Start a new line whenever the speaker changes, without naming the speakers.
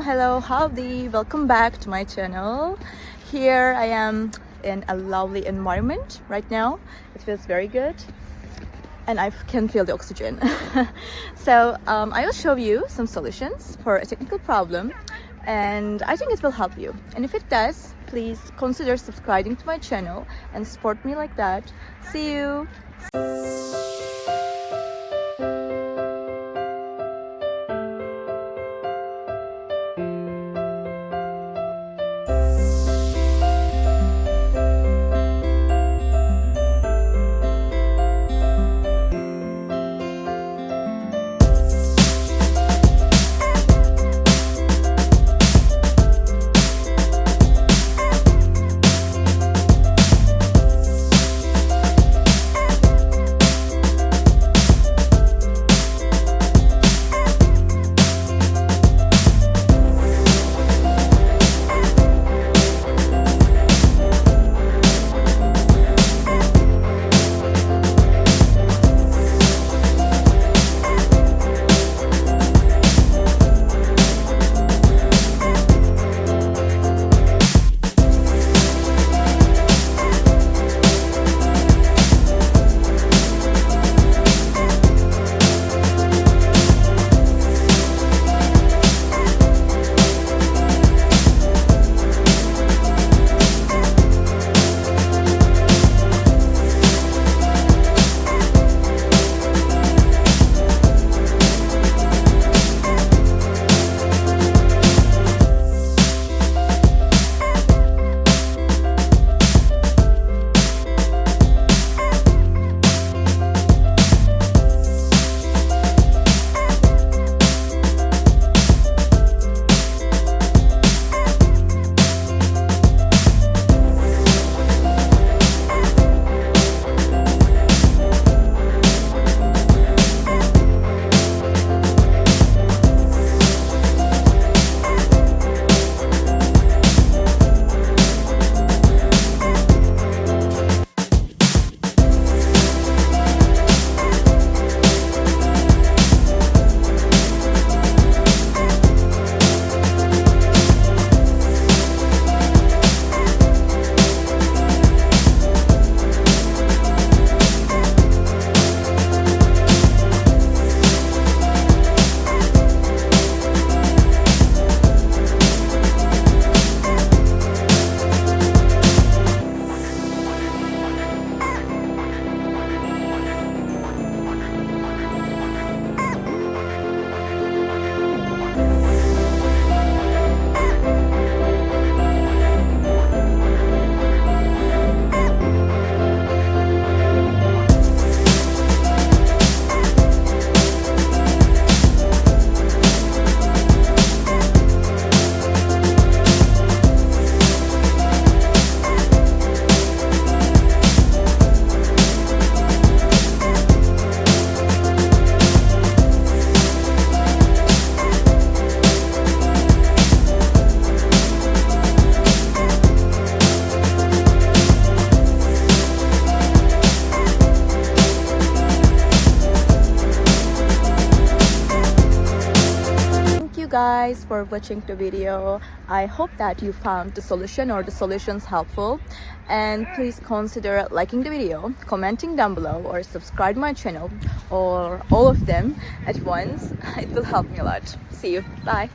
Hello, howdy, welcome back to my channel. Here I am in a lovely environment right now. It feels very good and I can feel the oxygen. So I will show you some solutions for a technical problem and I think it will help you. And if it does, please consider subscribing to my channel and support me like that. See you! Guys for watching the video. I hope that you found the solution or the solutions helpful, and please consider liking the video, commenting down below, or subscribe my channel, or all of them at once. It will help me a lot. See you. Bye.